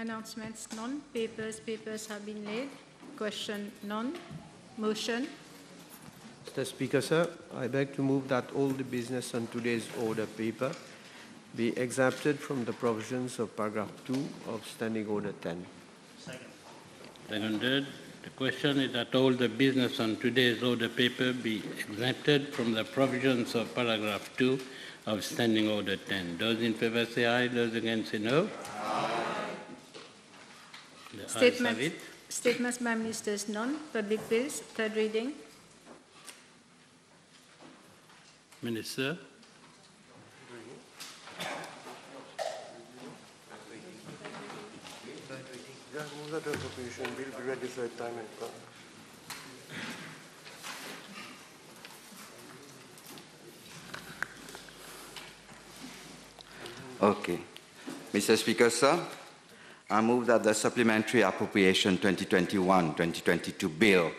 Announcements none. Papers have been laid. Question none. Motion. Mr. Speaker, sir, I beg to move that all the business on today's order paper be exempted from the provisions of paragraph 2 of Standing Order 10. Seconded. The question is that all the business on today's order paper be exempted from the provisions of paragraph 2 of Standing Order 10. Those in favour say aye, those against say no. Aye. The ayes have it. Statements by ministers none. Public bills, third reading. Minister. Move that appropriation bill be ready third time and Okay. Mr. Speaker, sir, I move that the Supplementary Appropriation 2021-2022 bill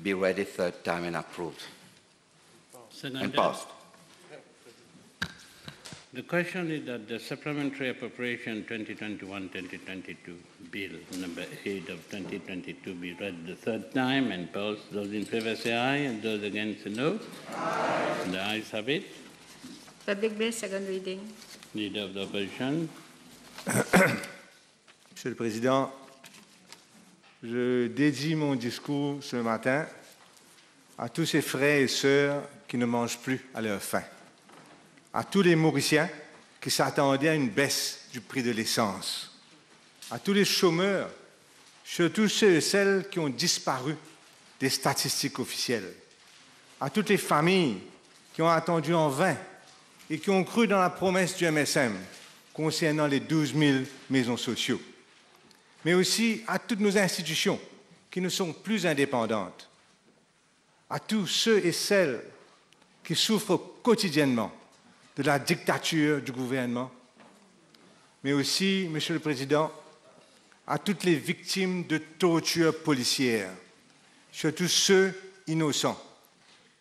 be ready third time and approved. Seconded. And passed. The question is that the Supplementary Appropriation 2021-2022 Bill number 8 of 2022 be read the third time and passed. Those in favour say aye and those against say no. Aye. The ayes have it. Public bills, second reading. Leader of the Opposition. Monsieur le Président, je dédie mon discours ce matin à tous ces frères et sœurs qui ne mangent plus à leur faim, à tous les Mauriciens qui s'attendaient à une baisse du prix de l'essence, à tous les chômeurs, surtout ceux et celles qui ont disparu des statistiques officielles, à toutes les familles qui ont attendu en vain et qui ont cru dans la promesse du MSM concernant les 12 000 maisons sociaux, mais aussi à toutes nos institutions qui ne sont plus indépendantes, à tous ceux et celles qui souffrent quotidiennement de la dictature du gouvernement, mais aussi, Monsieur le Président, à toutes les victimes de tortures policières, surtout ceux innocents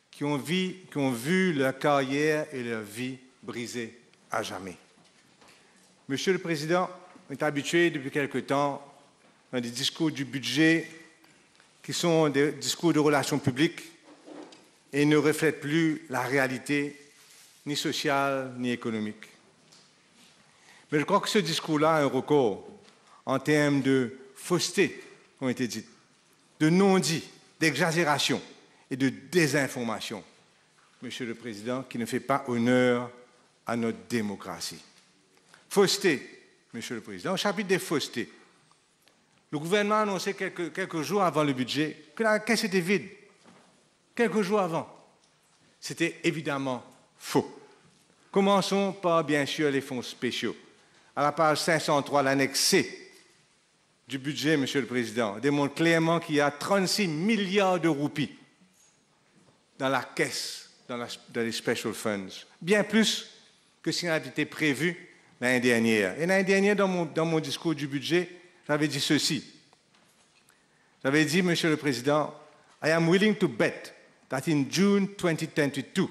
qui ont vu leur carrière et leur vie brisées à jamais. Monsieur le Président, on est habitué depuis quelque temps dans des discours du budget qui sont des discours de relations publiques et ne reflètent plus la réalité ni sociale ni économique. Mais je crois que ce discours-là a un record en termes de fausseté, ont été dites, de non-dit, d'exagération et de désinformation, Monsieur le Président, qui ne fait pas honneur à notre démocratie. Fausseté, Monsieur le Président, au chapitre des faussetés, le gouvernement a annoncé quelques jours avant le budget que la caisse était vide. Quelques jours avant. C'était évidemment faux. Commençons par, bien sûr, les fonds spéciaux. À la page 503, l'annexe C du budget, Monsieur le Président, démontre clairement qu'il y a 36 milliards de roupies dans la caisse, dans les special funds. Bien plus que ce qui avait été prévu l'année dernière. Et l'année dernière, dans mon discours du budget, j'avais dit ceci. J'avais dit, Monsieur le Président, I am willing to bet that in June 2022,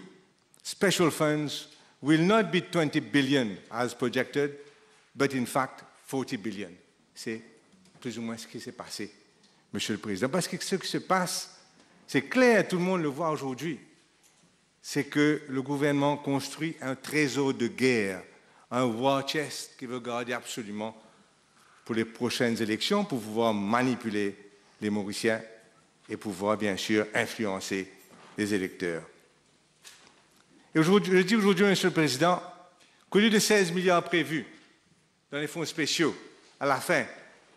special funds will not be 20 billion as projected, but in fact 40 billion. C'est plus ou moins ce qui s'est passé, Monsieur le Président. Parce que ce qui se passe, c'est clair, tout le monde le voit aujourd'hui, c'est que le gouvernement construit un trésor de guerre, un war chest qu'il veut garder absolument pour les prochaines élections, pour pouvoir manipuler les Mauriciens et pouvoir, bien sûr, influencer les électeurs. Et je dis aujourd'hui, Monsieur le Président, qu'au lieu de 16 milliards prévus dans les fonds spéciaux à la fin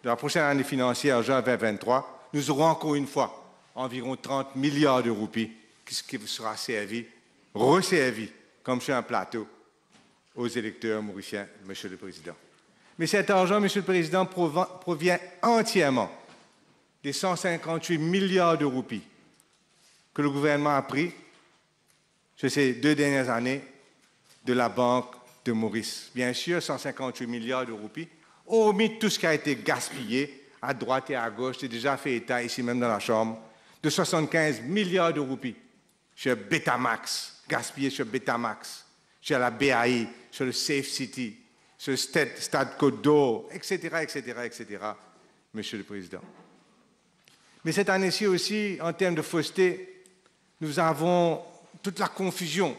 de la prochaine année financière, juin 2023, nous aurons encore une fois environ 30 milliards de roupies qui sera resservi comme sur un plateau aux électeurs mauriciens, Monsieur le Président. Mais cet argent, Monsieur le Président, provient entièrement des 158 milliards de roupies que le gouvernement a pris sur ces 2 dernières années de la Banque de Maurice. Bien sûr, 158 milliards de roupies, hormis tout ce qui a été gaspillé à droite et à gauche, c'est déjà fait état ici même dans la Chambre, de 75 milliards de roupies sur Betamax, gaspillé sur Betamax, sur la BAI, sur le Safe City, ce stade Côte d'Or, etc., etc., etc., Monsieur le Président. Mais cette année-ci aussi, en termes de fausseté, nous avons toute la confusion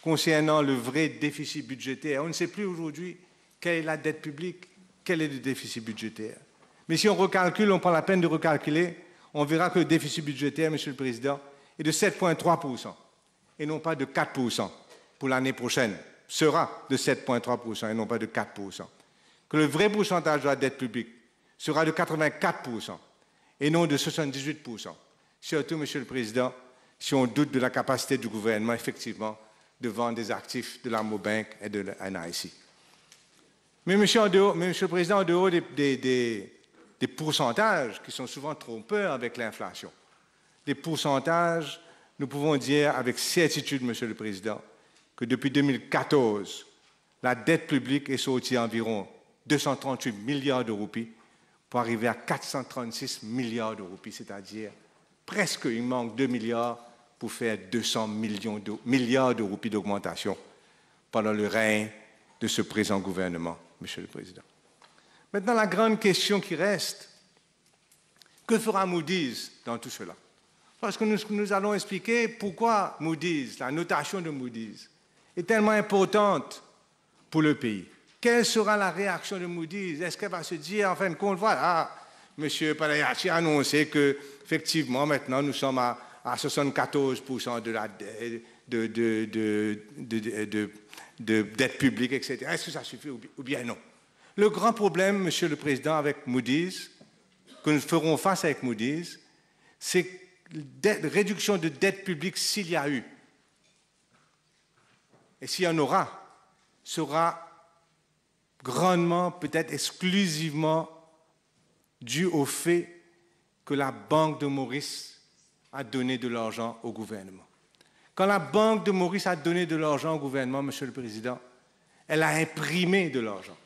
concernant le vrai déficit budgétaire. On ne sait plus aujourd'hui quelle est la dette publique, quel est le déficit budgétaire. Mais si on recalcule, on prend la peine de recalculer, on verra que le déficit budgétaire, Monsieur le Président, est de 7,3% et non pas de 4% pour l'année prochaine. Sera de 7,3% et non pas de 4%. Que le vrai pourcentage de la dette publique sera de 84% et non de 78%. Surtout, Monsieur le Président, si on doute de la capacité du gouvernement, effectivement, de vendre des actifs de la Mobank et de la NIC. Mais Monsieur le Président, en dehors des pourcentages qui sont souvent trompeurs avec l'inflation, des pourcentages, nous pouvons dire avec certitude, Monsieur le Président, que depuis 2014, la dette publique est sortie à environ 238 milliards de roupies pour arriver à 436 milliards de roupies, c'est-à-dire presque il manque 2 milliards pour faire 200 milliards de roupies d'augmentation pendant le règne de ce présent gouvernement, Monsieur le Président. Maintenant, la grande question qui reste, que fera Moody's dans tout cela? Parce que nous allons expliquer pourquoi Moody's, la notation de Moody's, est tellement importante pour le pays. Quelle sera la réaction de Moody's? Est-ce qu'elle va se dire, en fin de compte, voilà, M. Palaiati a annoncé qu'effectivement, maintenant, nous sommes à 74% de dette publique, etc. Est-ce que ça suffit ou bien non? Le grand problème, Monsieur le Président, avec Moody's, que nous ferons face avec Moody's, c'est réduction de dette publique s'il y a eu. Et s'il y en aura, sera grandement, peut-être exclusivement dû au fait que la Banque de Maurice a donné de l'argent au gouvernement. Quand la Banque de Maurice a donné de l'argent au gouvernement, Monsieur le Président, elle a imprimé de l'argent.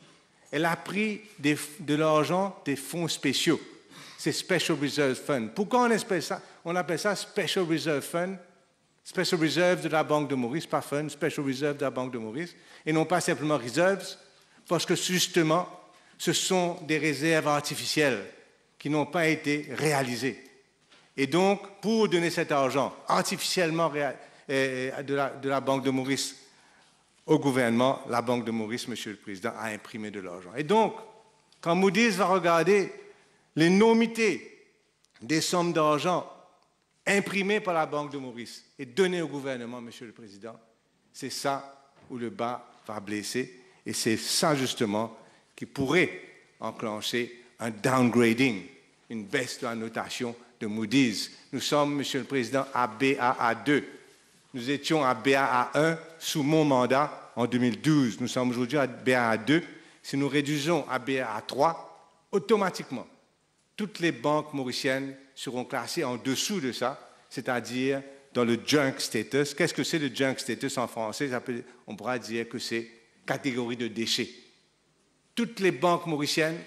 Elle a pris de l'argent des fonds spéciaux, ces Special Reserve Funds. Pourquoi on appelle ça Special Reserve Fund, Special Reserve de la Banque de Maurice, pas Fund, Special Reserve de la Banque de Maurice, et non pas simplement Reserves, parce que justement, ce sont des réserves artificielles qui n'ont pas été réalisées. Et donc, pour donner cet argent artificiellement de la Banque de Maurice au gouvernement, la Banque de Maurice, Monsieur le Président, a imprimé de l'argent. Et donc, quand Moody's va regarder l'énormité des sommes d'argent imprimées par la Banque de Maurice et données au gouvernement, Monsieur le Président, c'est ça où le bas va blesser. Et c'est ça, justement, qui pourrait enclencher un downgrading, une baisse de la notation de Moody's. Nous sommes, Monsieur le Président, à Baa2. Nous étions à Baa1 sous mon mandat en 2012. Nous sommes aujourd'hui à Baa2. Si nous réduisons à Baa3, automatiquement, toutes les banques mauriciennes seront classées en dessous de ça, c'est-à-dire dans le junk status. Qu'est-ce que c'est le junk status en français? On pourra dire que c'est catégorie de déchets. Toutes les banques mauriciennes,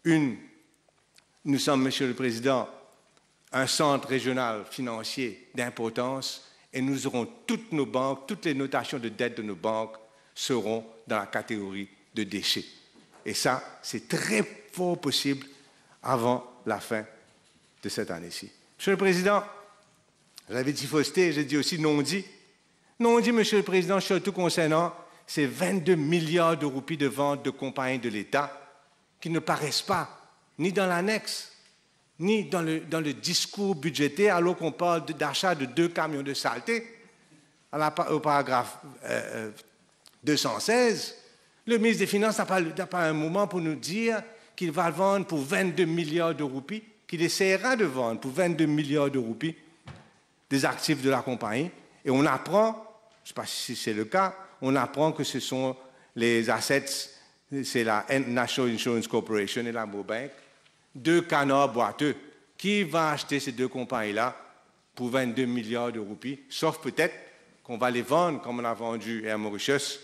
nous sommes, Monsieur le Président, un centre régional financier d'importance et nous aurons toutes nos banques, toutes les notations de dette de nos banques seront dans la catégorie de déchets. Et ça, c'est très fort possible avant la fin de cette année-ci. Monsieur le Président, j'avais dit fausseté, j'ai dit aussi non-dit. Non-dit, Monsieur le Président, surtout concernant ces 22 milliards de roupies de vente de compagnies de l'État qui ne paraissent pas ni dans l'annexe, ni dans le discours budgétaire, alors qu'on parle d'achat de 2 camions de saleté, au paragraphe 216, le ministre des Finances n'a pas un moment pour nous dire qu'il va vendre pour 22 milliards de roupies, qu'il essaiera de vendre pour 22 milliards de roupies des actifs de la compagnie. Et on apprend, je ne sais pas si c'est le cas, on apprend que ce sont les assets, c'est la National Insurance Corporation et la Mobank, 2 canards boiteux. Qui va acheter ces 2 compagnies-là pour 22 milliards de roupies, sauf peut-être qu'on va les vendre, comme on a vendu Air Mauritius,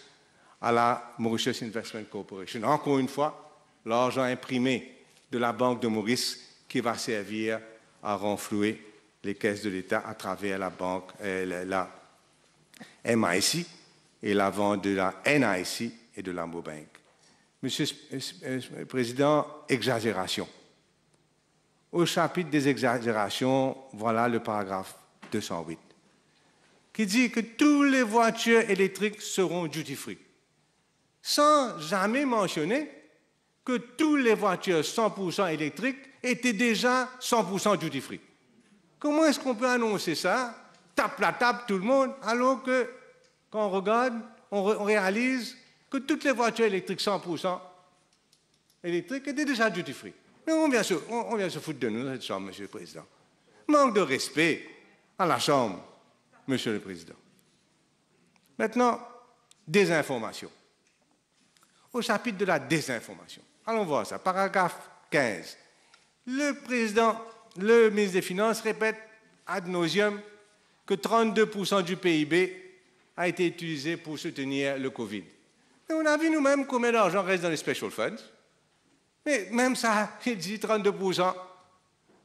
à la Mauritius Investment Corporation. Encore une fois, l'argent imprimé de la Banque de Maurice qui va servir à renflouer les caisses de l'État à travers la banque, la MIC et la vente de la NIC et de l'Ambobank. Monsieur le Président, exagération. Au chapitre des exagérations, voilà le paragraphe 208, qui dit que toutes les voitures électriques seront duty-free, sans jamais mentionner que toutes les voitures 100% électriques étaient déjà 100% duty-free. Comment est-ce qu'on peut annoncer ça, tape la table tout le monde, alors que, quand on regarde, on réalise que toutes les voitures électriques 100% électriques étaient déjà duty-free. Mais on vient se foutre de nous, cette Chambre, Monsieur le Président. Manque de respect à la Chambre, Monsieur le Président. Maintenant, désinformation. Au chapitre de la désinformation. Allons voir ça. Paragraphe 15. Le ministre des Finances répète ad nauseum que 32% du PIB a été utilisé pour soutenir le Covid. Mais on a vu nous-mêmes combien d'argent reste dans les special funds. Mais même ça, il dit 32%.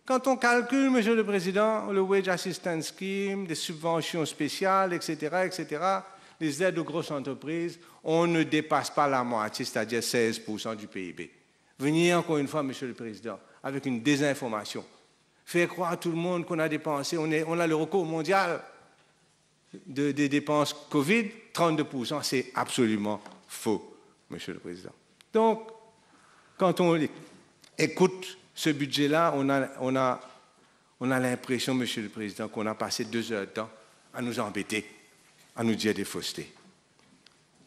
Quand on calcule, Monsieur le Président, le Wage Assistance Scheme, des subventions spéciales, etc., les aides aux grosses entreprises, on ne dépasse pas la moitié, c'est-à-dire 16% du PIB. Venir, encore une fois, Monsieur le Président, avec une désinformation, faire croire à tout le monde qu'on a dépensé, on a le record mondial des dépenses Covid, 32%, c'est absolument faux, Monsieur le Président. Donc, quand on écoute ce budget-là, on a l'impression, Monsieur le Président, qu'on a passé 2 heures de temps à nous embêter, à nous dire des faussetés.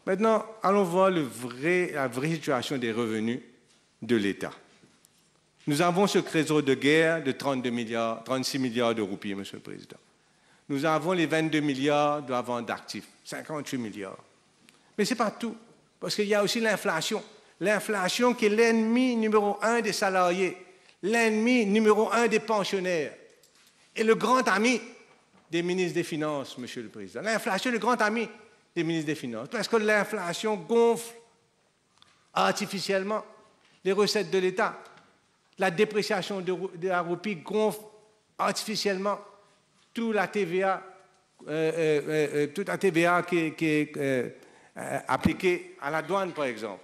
Maintenant, allons voir la vraie situation des revenus de l'État. Nous avons ce trésor de guerre de 36 milliards de roupies, Monsieur le Président. Nous avons les 22 milliards de la vente d'actifs, 58 milliards. Mais ce n'est pas tout, parce qu'il y a aussi l'inflation. L'inflation qui est l'ennemi numéro 1 des salariés, l'ennemi numéro 1 des pensionnaires et le grand ami des ministres des Finances, Monsieur le Président. L'inflation est le grand ami des ministres des Finances, parce que l'inflation gonfle artificiellement les recettes de l'État. La dépréciation de la roupie gonfle artificiellement toute la TVA qui est appliquée à la douane, par exemple,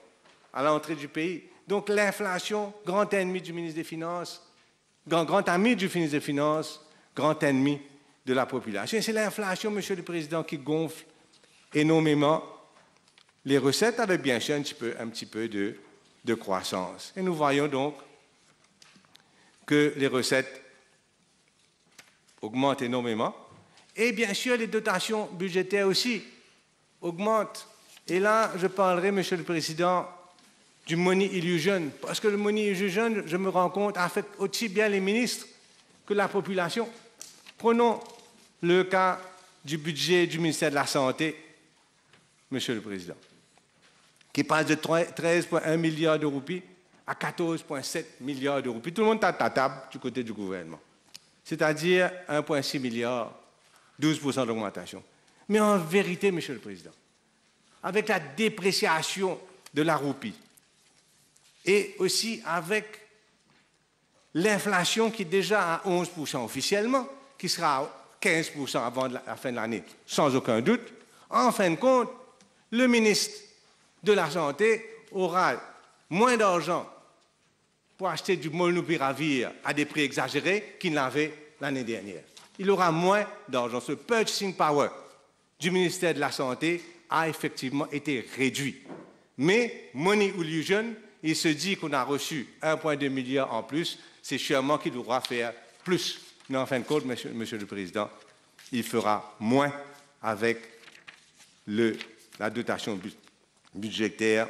à l'entrée du pays. Donc l'inflation, grand ennemi du ministre des Finances, grand ami du ministre des Finances, grand ennemi de la population. Et c'est l'inflation, Monsieur le Président, qui gonfle énormément les recettes, avec bien sûr un petit peu de croissance. Et nous voyons donc que les recettes augmentent énormément. Et bien sûr, les dotations budgétaires aussi augmentent. Et là, je parlerai, Monsieur le Président, du money illusion. Parce que le money illusion, je me rends compte, affecte aussi bien les ministres que la population. Prenons le cas du budget du ministère de la Santé, Monsieur le Président, qui passe de 13,1 milliards de roupies à 14,7 milliards de roupies. Tout le monde est à ta table du côté du gouvernement. C'est-à-dire 1,6 milliard, 12% d'augmentation. Mais en vérité, Monsieur le Président, avec la dépréciation de la roupie et aussi avec l'inflation qui est déjà à 11% officiellement, qui sera à 15% avant la fin de l'année, sans aucun doute, en fin de compte, le ministre de la Santé aura moins d'argent pour acheter du molnupiravir à des prix exagérés qu'il n'avait l'année dernière. Il aura moins d'argent. Ce purchasing power du ministère de la Santé a effectivement été réduit. Mais money illusion, il se dit qu'on a reçu 1,2 milliard en plus, c'est sûrement qu'il devra faire plus. Mais en fin de compte, Monsieur le Président, il fera moins avec la dotation budgétaire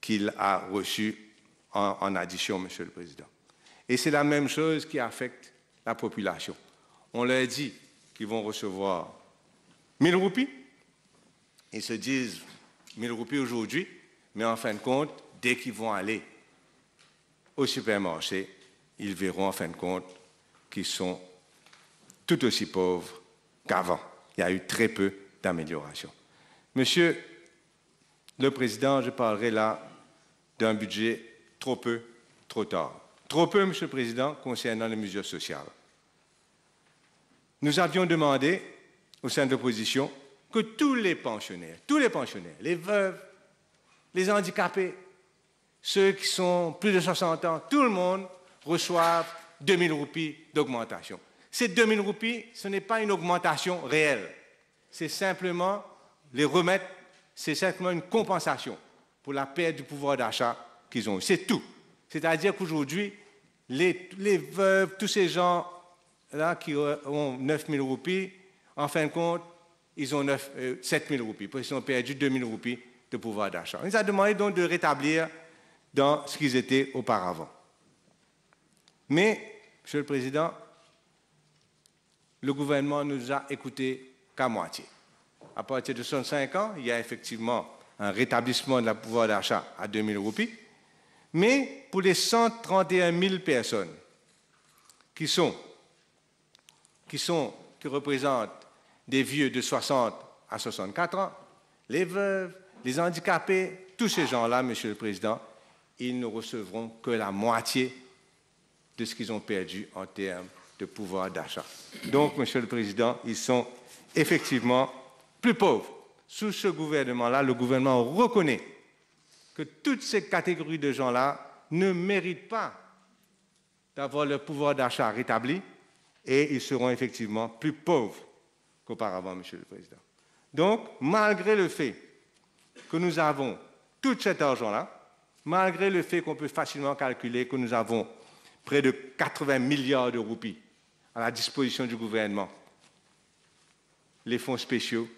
qu'il a reçue en addition, Monsieur le Président. Et c'est la même chose qui affecte la population. On leur dit qu'ils vont recevoir 1000 roupies. Ils se disent 1000 roupies aujourd'hui, mais en fin de compte, dès qu'ils vont aller au supermarché, ils verront en fin de compte qu'ils sont tout aussi pauvres qu'avant. Il y a eu très peu d'amélioration. Monsieur le Président, je parlerai là d'un budget trop peu, trop tard. Trop peu, Monsieur le Président, concernant les mesures sociales. Nous avions demandé, au sein de l'opposition, que tous les pensionnaires, les veuves, les handicapés, ceux qui sont plus de 60 ans, tout le monde reçoit 2 000 roupies d'augmentation. Ces 2 000 roupies, ce n'est pas une augmentation réelle. C'est simplement les remettre, c'est simplement une compensation pour la perte du pouvoir d'achat qu'ils ont eu. C'est tout. C'est-à-dire qu'aujourd'hui, les veuves, tous ces gens-là qui ont 9 000 roupies, en fin de compte, ils ont 7 000 roupies, parce qu'ils ont perdu 2 000 roupies de pouvoir d'achat. On nous a demandé donc de rétablir dans ce qu'ils étaient auparavant. Mais, Monsieur le Président, le gouvernement ne nous a écoutés qu'à moitié. À partir de 65 ans, il y a effectivement un rétablissement de la pouvoir d'achat à 2 000 roupies, mais pour les 131 000 personnes qui représentent des vieux de 60 à 64 ans, les veuves, les handicapés, tous ces gens-là, Monsieur le Président, ils ne recevront que la moitié de ce qu'ils ont perdu en termes de pouvoir d'achat. Donc, Monsieur le Président, ils sont effectivement plus pauvres. Sous ce gouvernement-là, le gouvernement reconnaît que toutes ces catégories de gens-là ne méritent pas d'avoir leur pouvoir d'achat rétabli et ils seront effectivement plus pauvres qu'auparavant, Monsieur le Président. Donc, malgré le fait que nous avons tout cet argent-là, malgré le fait qu'on peut facilement calculer que nous avons près de 80 milliards de roupies à la disposition du gouvernement, les fonds spéciaux,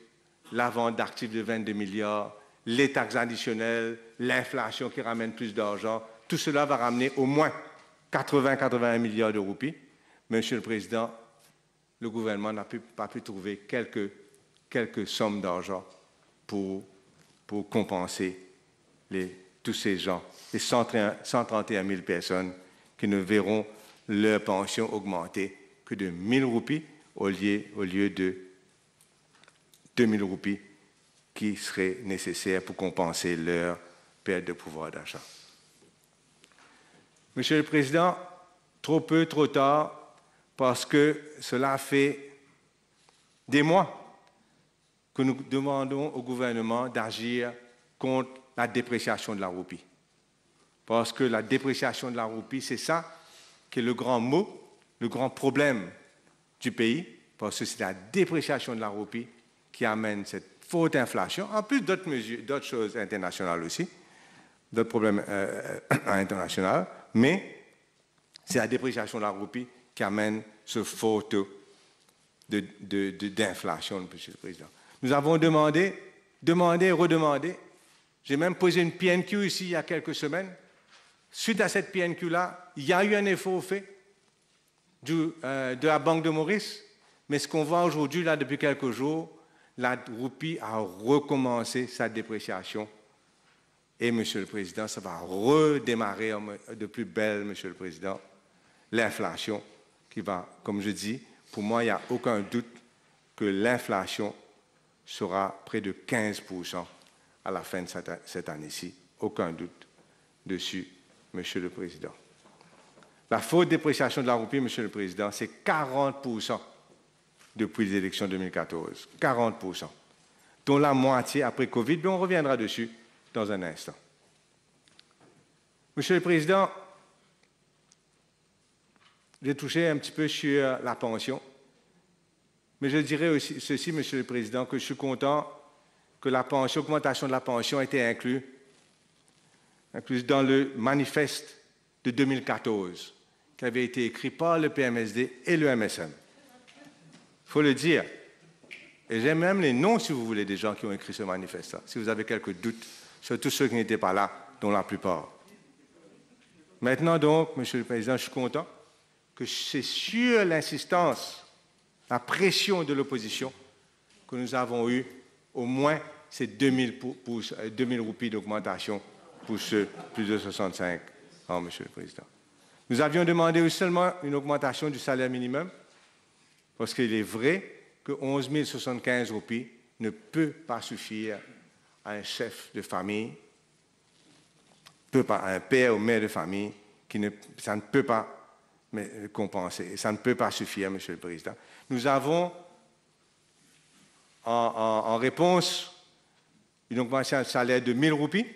la vente d'actifs de 22 milliards, les taxes additionnelles, l'inflation qui ramène plus d'argent, tout cela va ramener au moins 80-81 milliards de roupies. Monsieur le Président, le gouvernement n'a pas pu trouver quelques sommes d'argent pour compenser tous ces gens, les 131 000 personnes qui ne verront leur pension augmenter que de 1 000 roupies au lieu de 2 000 roupies qui seraient nécessaires pour compenser leur perte de pouvoir d'achat. Monsieur le Président, trop peu, trop tard, parce que cela fait des mois que nous demandons au gouvernement d'agir contre la dépréciation de la roupie. Parce que la dépréciation de la roupie, c'est ça qui est le grand mot, le grand problème du pays, parce que c'est la dépréciation de la roupie qui amène cette forte inflation, en plus d'autres mesures, d'autres choses internationales aussi, d'autres problèmes internationaux, mais c'est la dépréciation de la roupie qui amène ce fort taux d'inflation, Monsieur le Président. Nous avons demandé, redemandé. J'ai même posé une PNQ ici il y a quelques semaines. Suite à cette PNQ-là, il y a eu un effort fait de la Banque de Maurice, mais ce qu'on voit aujourd'hui, là, depuis quelques jours, la roupie a recommencé sa dépréciation. Et, Monsieur le Président, ça va redémarrer de plus belle, Monsieur le Président, l'inflation qui va, comme je dis, pour moi, il n'y a aucun doute que l'inflation sera près de 15% à la fin de cette année-ci. Aucun doute dessus, Monsieur le Président. La forte dépréciation de la roupie, Monsieur le Président, c'est 40% depuis les élections 2014. 40%. Dont la moitié après Covid, mais on reviendra dessus dans un instant. Monsieur le Président, j'ai touché un petit peu sur la pension, mais je dirais aussi ceci, Monsieur le Président, que je suis content que l'augmentation de la pension a été incluse dans le manifeste de 2014, qui avait été écrit par le PMSD et le MSM. Il faut le dire. Et j'ai même les noms, si vous voulez, des gens qui ont écrit ce manifeste-là, si vous avez quelques doutes sur tous ceux qui n'étaient pas là, dont la plupart. Maintenant donc, Monsieur le Président, je suis content que c'est sur l'insistance, la pression de l'opposition, que nous avons eu au moins ces 2 000 roupies d'augmentation pour ceux plus de 65 ans, Monsieur le Président. Nous avions demandé seulement une augmentation du salaire minimum, parce qu'il est vrai que 11 075 roupies ne peut pas suffire à un chef de famille, à un père ou mère de famille, ça ne peut pas compenser, ça ne peut pas suffire, Monsieur le Président. Nous avons, en réponse, une augmentation de salaire de 1 000 roupies,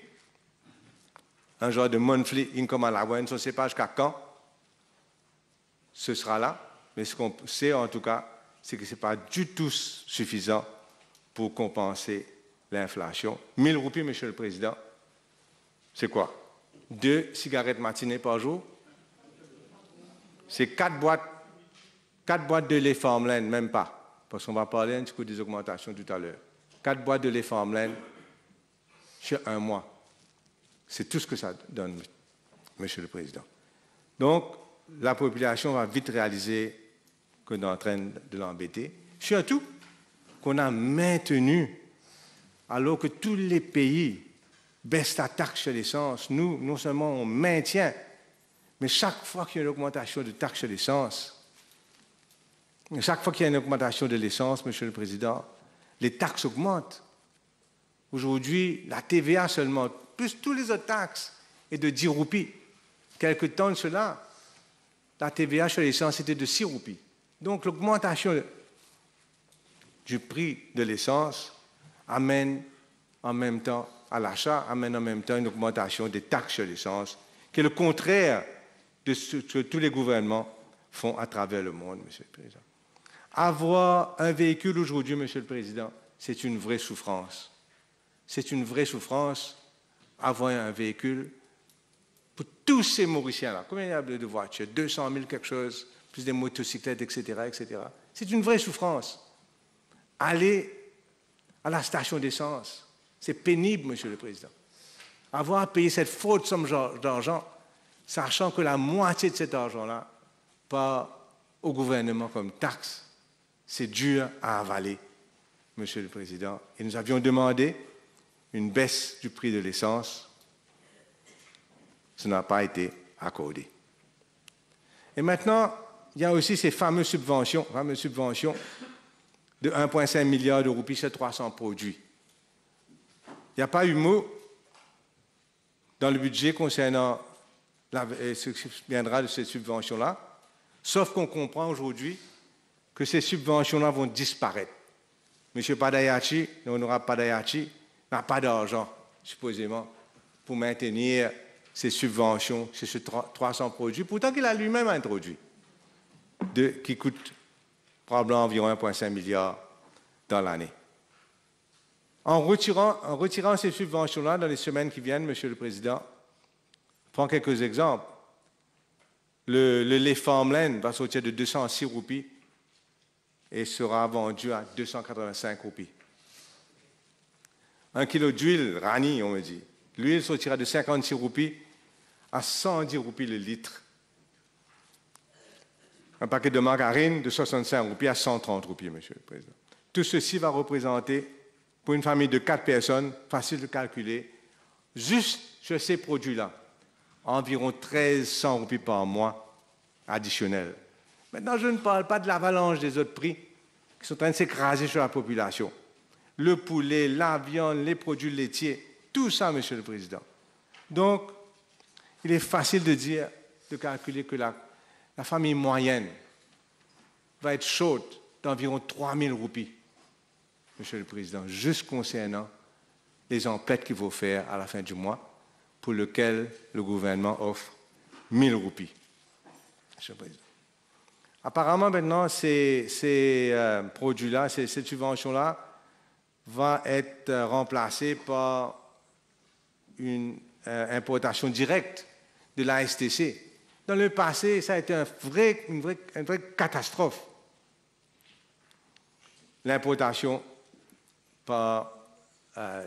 un genre de monthly income allowance, on ne sait pas jusqu'à quand ce sera là, mais ce qu'on sait en tout cas, c'est que ce n'est pas du tout suffisant pour compenser l'inflation. 1000 roupies, Monsieur le Président, c'est quoi? 2 cigarettes matinées par jour? C'est 4 boîtes de lait Farmland, même pas, parce qu'on va parler un petit peu des augmentations tout à l'heure. 4 boîtes de lait Farmland sur un mois. C'est tout ce que ça donne, Monsieur le Président. Donc, la population va vite réaliser qu'on est en train de l'embêter. Surtout qu'on a maintenu, alors que tous les pays baissent la taxe sur l'essence, nous, non seulement on maintient, mais chaque fois qu'il y a une augmentation de taxe sur l'essence, chaque fois qu'il y a une augmentation de l'essence, Monsieur le Président, les taxes augmentent. Aujourd'hui, la TVA seulement, plus tous les autres taxes, est de 10 roupies. Quelque temps de cela, la TVA sur l'essence était de 6 roupies. Donc l'augmentation du prix de l'essence amène en même temps à l'achat, amène en même temps une augmentation des taxes sur l'essence, qui est le contraire de ce que tous les gouvernements font à travers le monde, Monsieur le Président. Avoir un véhicule aujourd'hui, Monsieur le Président, c'est une vraie souffrance. C'est une vraie souffrance, avoir un véhicule pour tous ces Mauriciens-là. Combien il y a de voitures? 200 000 quelque chose, plus des motocyclettes, etc., etc. C'est une vraie souffrance. Aller à la station d'essence, c'est pénible, Monsieur le Président. Avoir à payer cette faute somme d'argent, sachant que la moitié de cet argent-là part au gouvernement comme taxe, c'est dur à avaler, Monsieur le Président. Et nous avions demandé une baisse du prix de l'essence. Ça n'a pas été accordé. Et maintenant, il y a aussi ces fameuses subventions de 1,5 milliard de roupies sur 300 produits. Il n'y a pas eu mot dans le budget concernant ce qui viendra de ces subventions-là, sauf qu'on comprend aujourd'hui que ces subventions-là vont disparaître. M. Padayachi, l'honorable Padayachi, n'a pas d'argent, supposément, pour maintenir ces subventions sur ces 300 produits, pourtant qu'il a lui-même introduit, qui coûtent probablement environ 1,5 milliard dans l'année. En retirant ces subventions-là dans les semaines qui viennent, Monsieur le Président, je prends quelques exemples. Le lait Farmland va sortir de 206 roupies et sera vendu à 285 roupies. 1 kilo d'huile, Rani, on me dit. L'huile sortira de 56 roupies à 110 roupies le litre. Un paquet de margarine de 65 roupies à 130 roupies, Monsieur le Président. Tout ceci va représenter, pour une famille de 4 personnes, facile de calculer, juste sur ces produits-là, environ 1300 roupies par mois additionnels. Maintenant, je ne parle pas de l'avalanche des autres prix qui sont en train de s'écraser sur la population. Le poulet, la viande, les produits laitiers, tout ça, Monsieur le Président. Donc, il est facile de calculer que la famille moyenne va être chaude d'environ 3000 roupies, Monsieur le Président, juste concernant les emplettes qu'il faut faire à la fin du mois, pour lequel le gouvernement offre 1000 roupies, Monsieur le Président. Apparemment, maintenant, ces produits-là, cette subvention-là, va être remplacée par une importation directe de la STC. Dans le passé, ça a été une vraie catastrophe. L'importation par la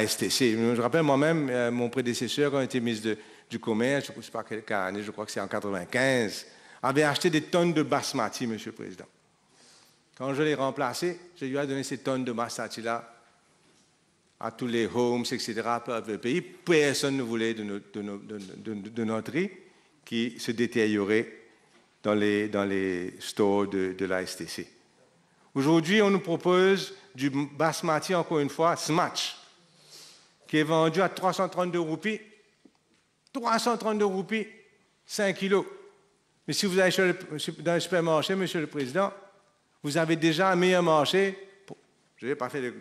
STC. Je rappelle moi-même, mon prédécesseur, quand il était ministre du Commerce, je ne sais pas quelle année, je crois que c'est en 1995, avait acheté des tonnes de basmati, Monsieur le Président. Quand je l'ai remplacé, je lui ai donné ces tonnes de basmati-là à tous les homes, etc., par le pays. Personne ne voulait de notre riz qui se détériorait dans les stores de la STC. Aujourd'hui, on nous propose du basmati, encore une fois, Smatch, qui est vendu à 332 roupies. 332 roupies, 5 kilos. Mais si vous allez dans le supermarché, Monsieur le Président, vous avez déjà un meilleur marché. Je n'ai pas fait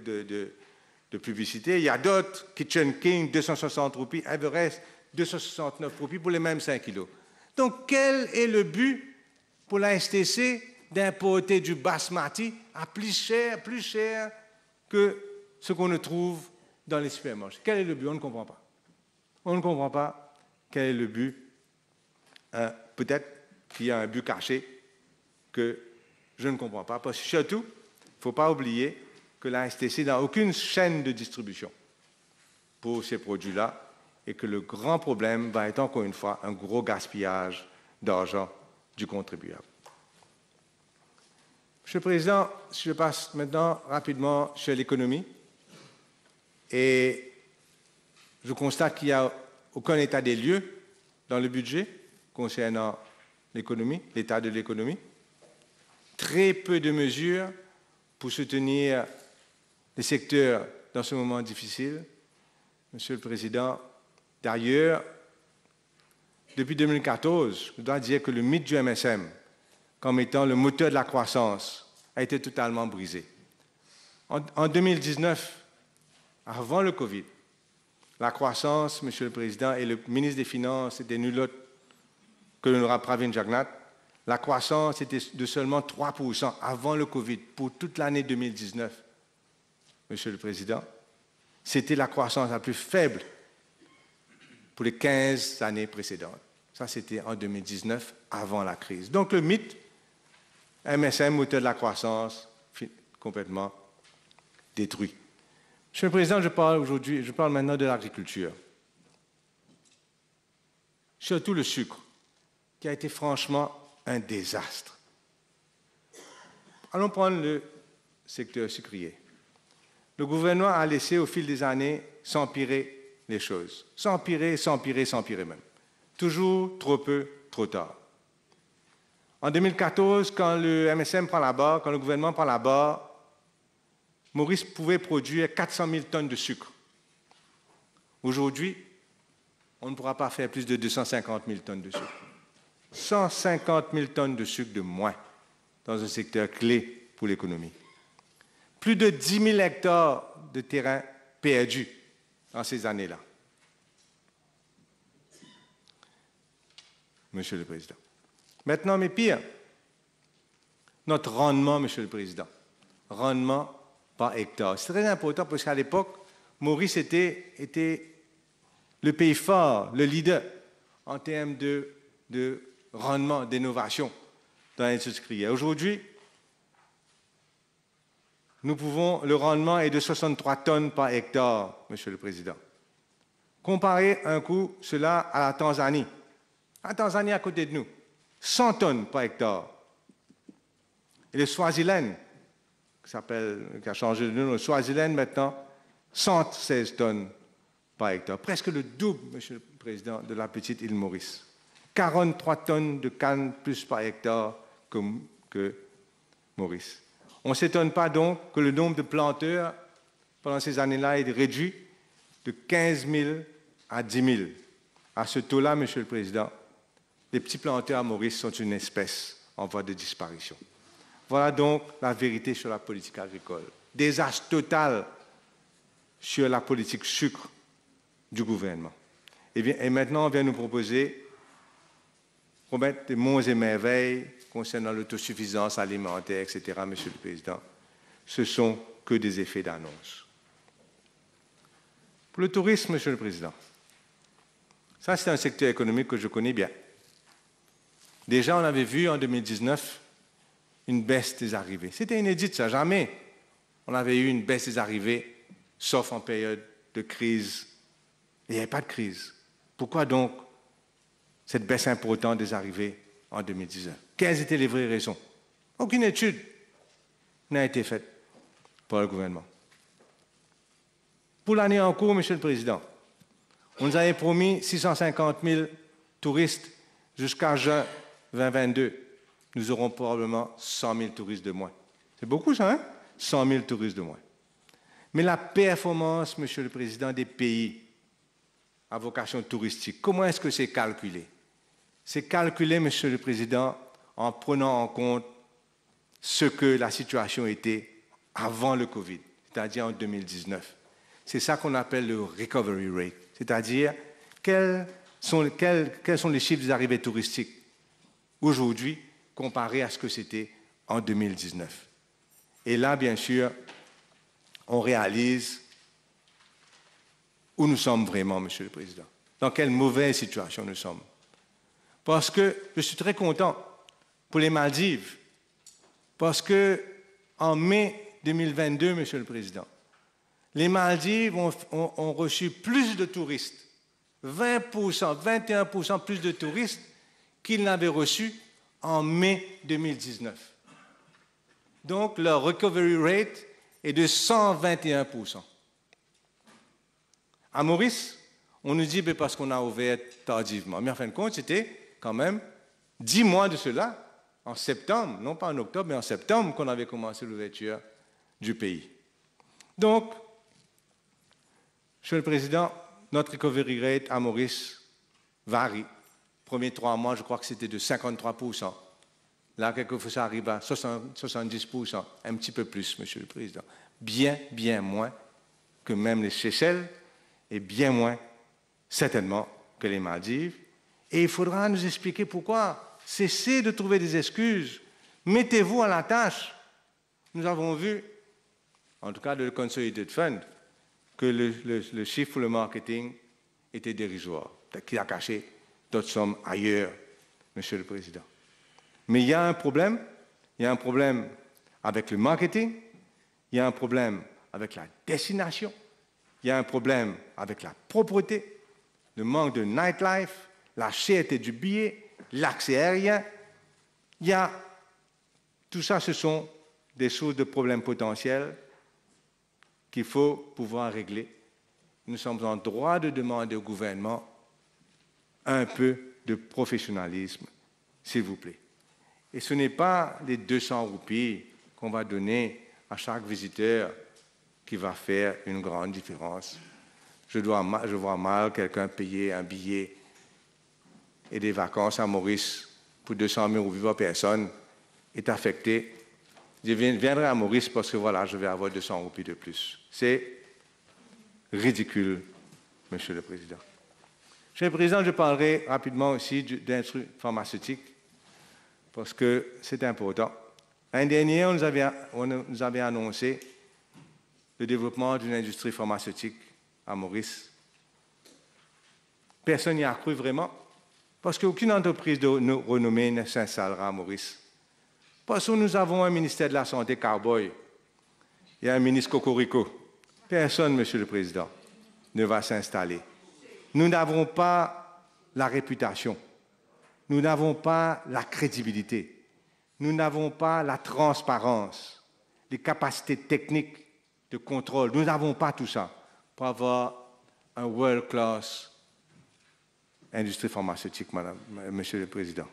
de publicité. Il y a d'autres, Kitchen King, 260 roupies, Everest, 269 roupies pour les mêmes 5 kilos. Donc, quel est le but pour la STC d'importer du basmati à plus cher que ce qu'on ne trouve dans les supermarchés? Quel est le but? On ne comprend pas. On ne comprend pas quel est le but. Peut-être qu'il y a un but caché que je ne comprends pas. Parce que surtout, il ne faut pas oublier que la STC n'a aucune chaîne de distribution pour ces produits-là et que le grand problème va être encore une fois un gros gaspillage d'argent du contribuable. Monsieur le Président, je passe maintenant rapidement sur l'économie et je constate qu'il n'y a aucun état des lieux dans le budget concernant l'économie, l'état de l'économie. Très peu de mesures pour soutenir les secteurs dans ce moment difficile. Monsieur le Président, d'ailleurs, depuis 2014, je dois dire que le mythe du MSM, comme étant le moteur de la croissance, a été totalement brisé. En 2019, avant le Covid, la croissance, Monsieur le Président, et le ministre des Finances était nul autre que l'honorable Pravin Jagnnath, la croissance était de seulement 3% avant le Covid, pour toute l'année 2019. Monsieur le Président, c'était la croissance la plus faible pour les 15 années précédentes. Ça, c'était en 2019, avant la crise. Donc, le mythe, MSM, moteur de la croissance, complètement détruit. Monsieur le Président, je parle maintenant de l'agriculture. Surtout le sucre, qui a été franchement un désastre. Allons prendre le secteur sucrier. Le gouvernement a laissé au fil des années s'empirer les choses. S'empirer même. Toujours trop peu, trop tard. En 2014, quand le MSM prend la barre, quand le gouvernement prend la barre, Maurice pouvait produire 400 000 tonnes de sucre. Aujourd'hui, on ne pourra pas faire plus de 250 000 tonnes de sucre. 150 000 tonnes de sucre de moins dans un secteur clé pour l'économie. Plus de 10 000 hectares de terrain perdus dans ces années-là. Monsieur le Président. Maintenant, mais pire, notre rendement, Monsieur le Président, rendement par hectare. C'est très important parce qu'à l'époque, Maurice était le pays fort, le leader en termes de rendement, d'innovation dans l'industrie. Aujourd'hui, le rendement est de 63 tonnes par hectare, Monsieur le Président. Comparez un coup cela à la Tanzanie. La Tanzanie à côté de nous, 100 tonnes par hectare. Et le Swaziland, qui a changé de nom, le Swaziland maintenant, 116 tonnes par hectare. Presque le double, Monsieur le Président, de la petite île Maurice. 43 tonnes de canne plus par hectare que Maurice. On ne s'étonne pas donc que le nombre de planteurs pendant ces années-là est réduit de 15 000 à 10 000. À ce taux-là, Monsieur le Président, les petits planteurs à Maurice sont une espèce en voie de disparition. Voilà donc la vérité sur la politique agricole. Désastre total sur la politique sucre du gouvernement. Et maintenant, on vient nous promettre des monts et merveilles concernant l'autosuffisance alimentaire, etc., Monsieur le Président. Ce sont que des effets d'annonce. Pour le tourisme, Monsieur le Président, ça c'est un secteur économique que je connais bien. Déjà, on avait vu en 2019 une baisse des arrivées. C'était inédit, ça, jamais on avait eu une baisse des arrivées, sauf en période de crise. Et il n'y avait pas de crise. Pourquoi donc cette baisse importante des arrivées en 2019? Quelles étaient les vraies raisons? Aucune étude n'a été faite par le gouvernement. Pour l'année en cours, Monsieur le Président, on nous avait promis 650 000 touristes jusqu'à juin 2022. Nous aurons probablement 100 000 touristes de moins. C'est beaucoup ça, hein? 100 000 touristes de moins. Mais la performance, Monsieur le Président, des pays à vocation touristique, comment est-ce que c'est calculé? C'est calculé, Monsieur le Président, en prenant en compte ce que la situation était avant le Covid, c'est-à-dire en 2019. c'est ça qu'on appelle le recovery rate, c'est-à-dire quels sont les chiffres des arrivées touristiques aujourd'hui comparés à ce que c'était en 2019. Et là, bien sûr, on réalise où nous sommes vraiment, Monsieur le Président, dans quelle mauvaise situation nous sommes. Parce que je suis très content pour les Maldives, parce que en mai 2022, Monsieur le Président, les Maldives ont reçu plus de touristes, 20%, 21% plus de touristes qu'ils n'avaient reçus en mai 2019. Donc, leur recovery rate est de 121%. À Maurice, on nous dit parce qu'on a ouvert tardivement. Mais en fin de compte, c'était quand même 10 mois de cela, en septembre, non pas en octobre, mais en septembre, qu'on avait commencé l'ouverture du pays. Donc, Monsieur le Président, notre recovery rate à Maurice varie. Premiers 3 mois, je crois que c'était de 53%. Là, quelquefois, ça arrive à 70%, un petit peu plus, Monsieur le Président. Bien, bien moins que même les Seychelles et bien moins, certainement, que les Maldives. Et il faudra nous expliquer pourquoi. Cessez de trouver des excuses. Mettez-vous à la tâche. Nous avons vu, en tout cas de le Consolidated Fund, que le chiffre pour le marketing était dérisoire, qu'il a caché d'autres sommes ailleurs, Monsieur le Président. Mais il y a un problème avec le marketing, il y a un problème avec la destination, il y a un problème avec la propreté, le manque de nightlife, la cherté du billet, l'accès aérien. Tout ça, ce sont des sources de problèmes potentiels qu'il faut pouvoir régler. Nous sommes en droit de demander au gouvernement un peu de professionnalisme, s'il vous plaît. Et ce n'est pas les 200 roupies qu'on va donner à chaque visiteur qui va faire une grande différence. Je vois mal quelqu'un payer un billet et des vacances à Maurice pour 200 000 roupies par personne est affecté. Je viendrai à Maurice parce que voilà, je vais avoir 200 roupies de plus. C'est ridicule, Monsieur le Président. Monsieur le Président, je parlerai rapidement aussi d'industrie pharmaceutique parce que c'est important. L'année dernière, on nous avait annoncé le développement d'une industrie pharmaceutique à Maurice. Personne n'y a cru vraiment parce qu'aucune entreprise de renommée ne s'installera à Maurice. Parce que nous avons un ministère de la Santé cowboy et un ministre cocorico. Personne, Monsieur le Président, ne va s'installer. Nous n'avons pas la réputation, nous n'avons pas la crédibilité, nous n'avons pas la transparence, les capacités techniques de contrôle. Nous n'avons pas tout ça pour avoir un world-class industrie pharmaceutique, Monsieur le Président.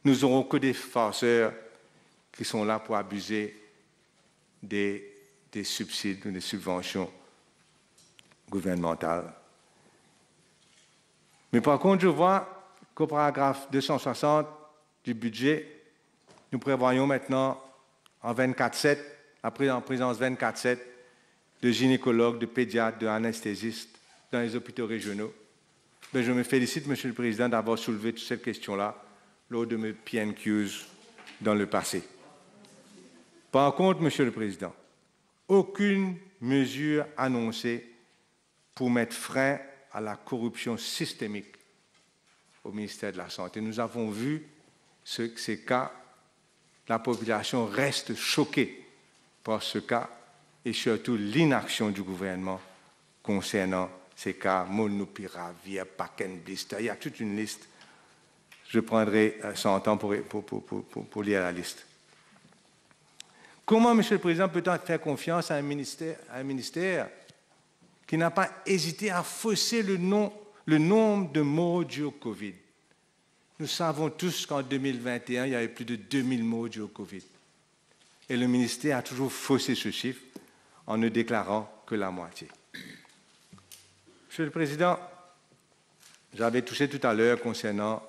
Nous n'aurons que des farceurs qui sont là pour abuser des subsides ou des subventions gouvernementales. Mais par contre, je vois qu'au paragraphe 260 du budget, nous prévoyons maintenant en 24/7, en présence 24/7, de gynécologues, de pédiatres, d'anesthésistes dans les hôpitaux régionaux. Mais je me félicite, Monsieur le Président, d'avoir soulevé toute cette question-là lors de mes PNQs dans le passé. Par contre, Monsieur le Président, aucune mesure annoncée pour mettre frein à la corruption systémique au ministère de la Santé. Nous avons vu ces cas. La population reste choquée par ce cas et surtout l'inaction du gouvernement concernant ces cas. Molnupiravir, Paquet-Blister, il y a toute une liste. Je prendrai 100 ans pour lire la liste. Comment, Monsieur le Président, peut-on faire confiance à un ministère qui n'a pas hésité à fausser le nombre de morts dus au Covid? Nous savons tous qu'en 2021, il y avait plus de 2000 morts dus au Covid. Et le ministère a toujours faussé ce chiffre en ne déclarant que la moitié. Monsieur le Président, j'avais touché tout à l'heure concernant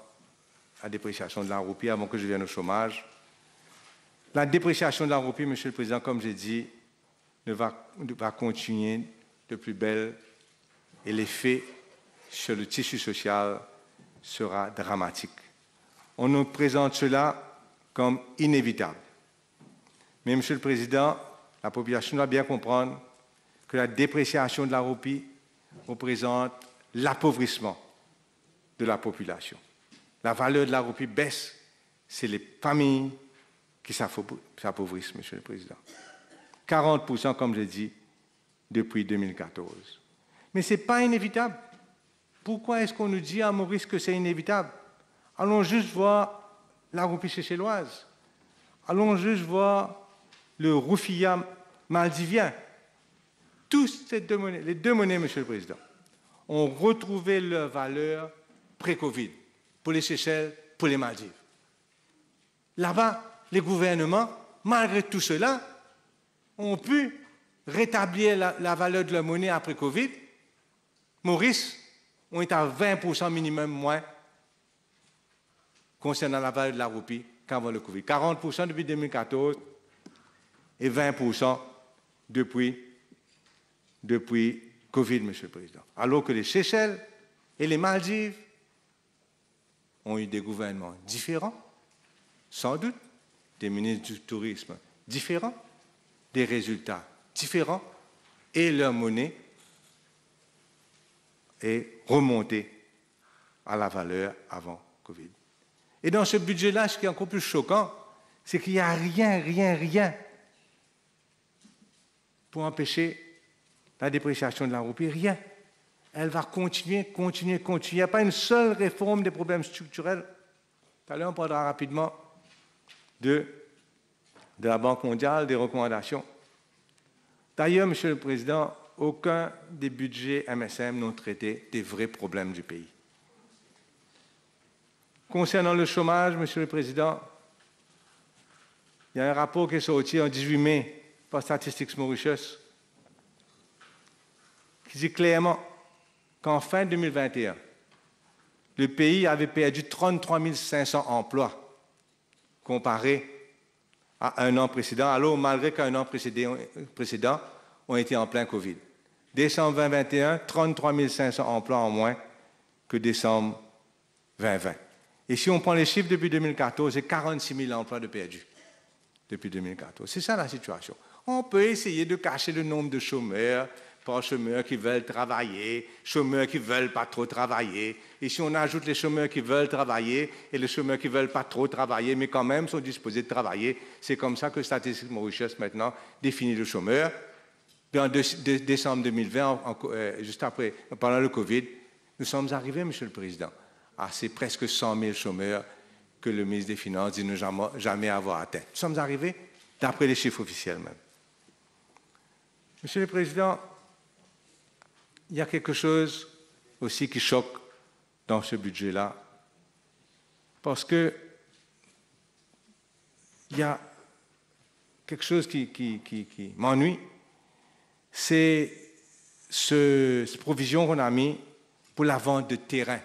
la dépréciation de la roupie avant que je vienne au chômage. La dépréciation de la roupie, Monsieur le Président, comme j'ai dit, va continuer de plus belle et l'effet sur le tissu social sera dramatique. On nous présente cela comme inévitable. Mais, Monsieur le Président, la population doit bien comprendre que la dépréciation de la roupie représente l'appauvrissement de la population. La valeur de la roupie baisse, c'est les familles qui s'appauvrissent, Monsieur le Président. 40%, comme je l'ai dit, depuis 2014. Mais ce n'est pas inévitable. Pourquoi est-ce qu'on nous dit à Maurice que c'est inévitable? Allons juste voir la roupie seychelloise. Allons juste voir le roufia maldivien. Tous ces deux monnaies, les deux monnaies, Monsieur le Président, ont retrouvé leur valeur pré-Covid pour les Seychelles, pour les Maldives. Là-bas, les gouvernements, malgré tout cela, ont pu rétablir la valeur de leur monnaie après Covid. Maurice, on est à 20% minimum moins concernant la valeur de la roupie qu'avant le Covid. 40% depuis 2014 et 20% depuis Covid, Monsieur le Président. Alors que les Seychelles et les Maldives ont eu des gouvernements différents, sans doute, des ministres du tourisme différents, des résultats différents, et leur monnaie est remontée à la valeur avant Covid. Et dans ce budget-là, ce qui est encore plus choquant, c'est qu'il n'y a rien pour empêcher la dépréciation de la roupie. Rien. Elle va continuer. Il n'y a pas une seule réforme des problèmes structurels. Tout à l'heure, on parlera rapidement de la Banque mondiale, des recommandations. D'ailleurs, Monsieur le Président, aucun des budgets MSM n'ont traité des vrais problèmes du pays. Concernant le chômage, Monsieur le Président, il y a un rapport qui est sorti en 18 mai par Statistics Mauritius qui dit clairement qu'en fin 2021, le pays avait perdu 33 500 emplois comparé à un an précédent, alors malgré qu'un an précédent ont été en plein Covid. Décembre 2021, 33 500 emplois en moins que décembre 2020. Et si on prend les chiffres depuis 2014, c'est 46 000 emplois de perdus depuis 2014. C'est ça la situation. On peut essayer de cacher le nombre de chômeurs, par chômeurs qui veulent travailler, chômeurs qui ne veulent pas trop travailler. Et si on ajoute les chômeurs qui veulent travailler et les chômeurs qui ne veulent pas trop travailler, mais quand même sont disposés de travailler, c'est comme ça que Statistics Mauritius maintenant définit le chômeur. Puis en décembre 2020, juste après, pendant le Covid, nous sommes arrivés, Monsieur le Président, à ces presque 100 000 chômeurs que le ministre des Finances dit ne jamais avoir atteint. Nous sommes arrivés d'après les chiffres officiels même. Monsieur le Président, il y a quelque chose aussi qui choque dans ce budget-là, parce que il y a quelque chose qui m'ennuie, c'est cette provision qu'on a mise pour la vente de terrain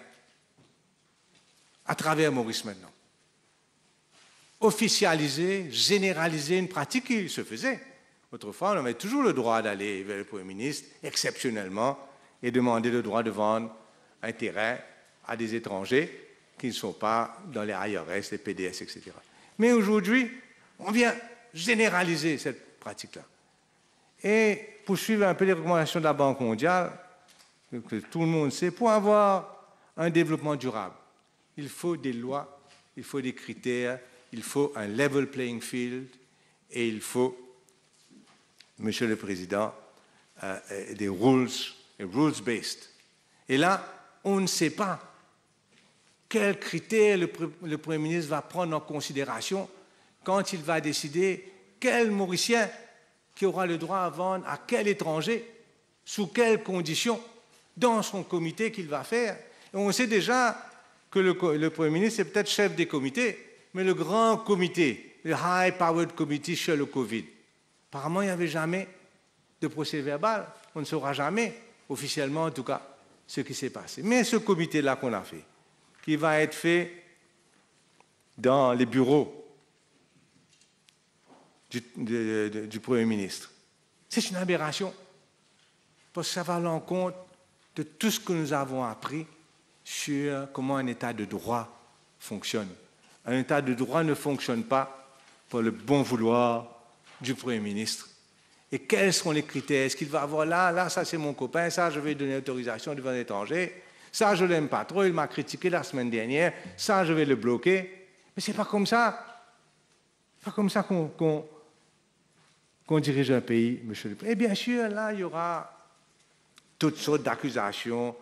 à travers Maurice maintenant. Officialiser, généraliser une pratique qui se faisait. Autrefois, on avait toujours le droit d'aller vers le Premier ministre, exceptionnellement, et demander le droit de vendre un terrain à des étrangers qui ne sont pas dans les IRS, les PDS, etc. Mais aujourd'hui, on vient généraliser cette pratique-là. Et pour suivre un peu les recommandations de la Banque mondiale, que tout le monde sait, pour avoir un développement durable, il faut des lois, il faut des critères, il faut un level playing field et il faut, Monsieur le Président, des rules-based. Et là, on ne sait pas quels critères le Premier ministre va prendre en considération quand il va décider quel Mauricien qui aura le droit à vendre à quel étranger, sous quelles conditions, dans son comité qu'il va faire. Et on sait déjà que le Premier ministre est peut-être chef des comités, mais le grand comité, le High Powered Committee sur le Covid, apparemment, il n'y avait jamais de procès verbal. On ne saura jamais, officiellement en tout cas, ce qui s'est passé. Mais ce comité-là qu'on a fait, qui va être fait dans les bureaux du Premier ministre, c'est une aberration. parce que ça va à l'encontre de tout ce que nous avons appris sur comment un État de droit fonctionne. Un État de droit ne fonctionne pas pour le bon vouloir du Premier ministre. Et quels sont les critères? Est-ce qu'il va avoir là, ça c'est mon copain, ça je vais lui donner autorisation devant l'étranger, ça je l'aime pas trop, il m'a critiqué la semaine dernière, ça je vais le bloquer. Mais c'est pas comme ça. C'est pas comme ça qu'on dirige un pays, monsieur le Président. Et bien sûr, là, il y aura toutes sortes d'accusations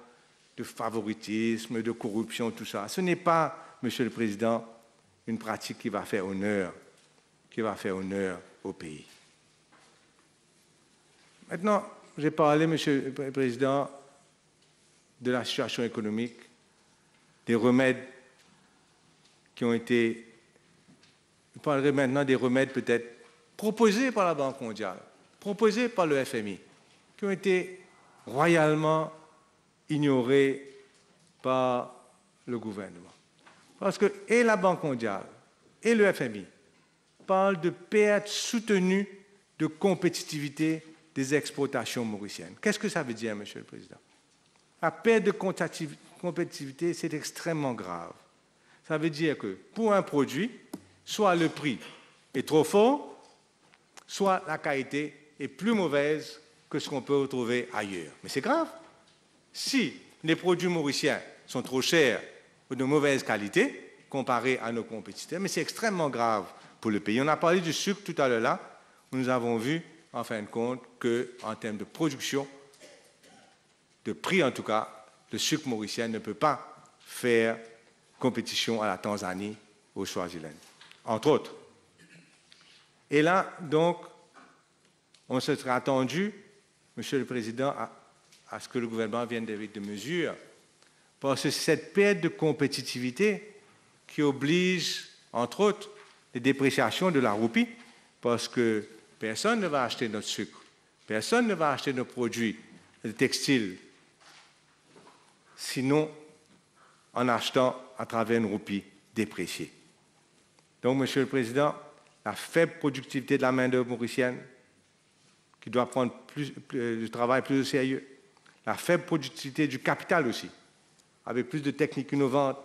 de favoritisme, de corruption, tout ça. Ce n'est pas, monsieur le Président, une pratique qui va faire honneur au pays. Maintenant, j'ai parlé, monsieur le Président, de la situation économique, des remèdes qui ont été... Je parlerai maintenant des remèdes peut-être proposés par la Banque mondiale, proposés par le FMI, qui ont été royalement ignorés par le gouvernement. Parce que et la Banque mondiale et le FMI parlent de perte soutenue de compétitivité des exportations mauriciennes. Qu'est-ce que ça veut dire, monsieur le Président? La perte de compétitivité, c'est extrêmement grave. Ça veut dire que pour un produit, soit le prix est trop fort, soit la qualité est plus mauvaise que ce qu'on peut retrouver ailleurs. Mais c'est grave. Si les produits mauriciens sont trop chers ou de mauvaise qualité comparés à nos compétiteurs, mais c'est extrêmement grave pour le pays. On a parlé du sucre tout à l'heure là, où nous avons vu en fin de compte qu'en termes de production, de prix en tout cas, le sucre mauricien ne peut pas faire compétition à la Tanzanie ou au Swaziland, entre autres. Et là, donc, on se serait attendu, monsieur le Président, à ce que le gouvernement vienne avec des mesures, parce que cette perte de compétitivité qui oblige, entre autres, les dépréciations de la roupie, parce que personne ne va acheter notre sucre, personne ne va acheter nos produits textiles, sinon en achetant à travers une roupie dépréciée. Donc, monsieur le Président, la faible productivité de la main-d'œuvre mauricienne, qui doit prendre le travail plus au sérieux, la faible productivité du capital aussi, avec plus de techniques innovantes,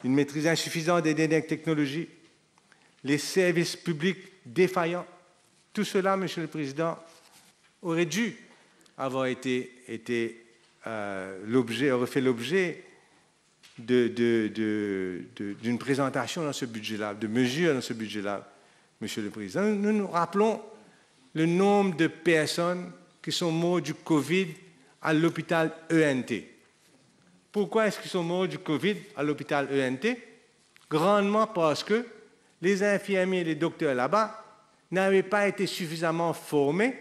une maîtrise insuffisante des dernières technologies, les services publics défaillants, tout cela, monsieur le Président, aurait dû avoir été l'objet, aurait fait l'objet d'une présentation dans ce budget-là, de mesures dans ce budget-là, monsieur le Président. Nous nous rappelons le nombre de personnes qui sont mortes du Covid à l'hôpital ENT. Pourquoi est-ce qu'ils sont morts du Covid à l'hôpital ENT? Grandement parce que les infirmiers et les docteurs là-bas n'avaient pas été suffisamment formés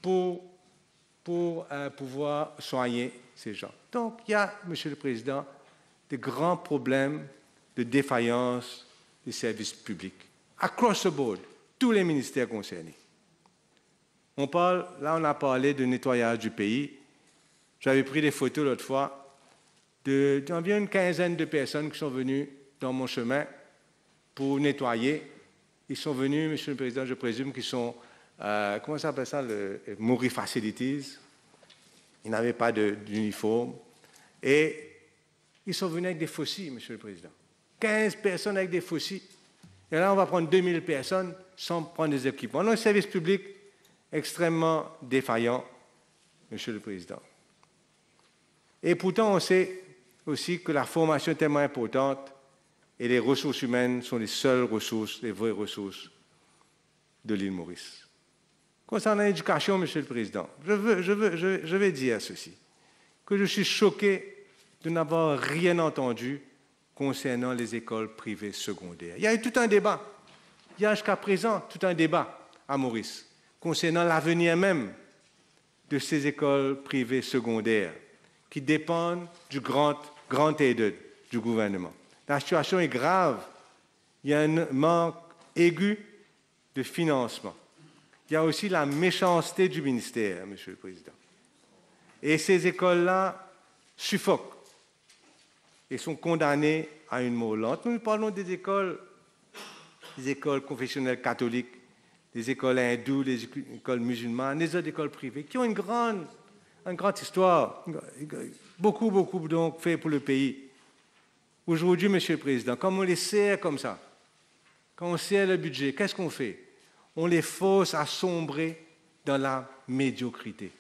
pour pouvoir soigner ces gens. Donc, il y a, monsieur le Président, de grands problèmes de défaillance des services publics. Across the board, tous les ministères concernés. On a parlé de nettoyage du pays. J'avais pris des photos l'autre fois d'environ une quinzaine de personnes qui sont venues dans mon chemin pour nettoyer. Ils sont venus, monsieur le Président, je présume qu'ils sont, comment ça s'appelle ça, le Mauri Facilities. Ils n'avaient pas d'uniforme. Et ils sont venus avec des faucilles, monsieur le Président. 15 personnes avec des faucilles. Et là, on va prendre 2000 personnes sans prendre des équipements. On a un service public extrêmement défaillant, monsieur le Président. Et pourtant, on sait aussi que la formation est tellement importante et les ressources humaines sont les seules ressources, les vraies ressources de l'île Maurice. Concernant l'éducation, monsieur le Président, je vais dire ceci, que je suis choqué de n'avoir rien entendu concernant les écoles privées secondaires. Il y a eu tout un débat, il y a jusqu'à présent tout un débat à Maurice concernant l'avenir même de ces écoles privées secondaires qui dépendent du grand aide du gouvernement. La situation est grave. Il y a un manque aigu de financement. Il y a aussi la méchanceté du ministère, monsieur le Président. Et ces écoles-là suffoquent et sont condamnées à une mort lente. Nous parlons des écoles confessionnelles catholiques, des écoles hindoues, des écoles musulmanes, des autres écoles privées, qui ont une grande une grande histoire, beaucoup, beaucoup donc fait pour le pays. Aujourd'hui, Monsieur le Président, comme on les sert comme ça, quand on sert le budget, qu'est-ce qu'on fait? On les force à sombrer dans la médiocrité.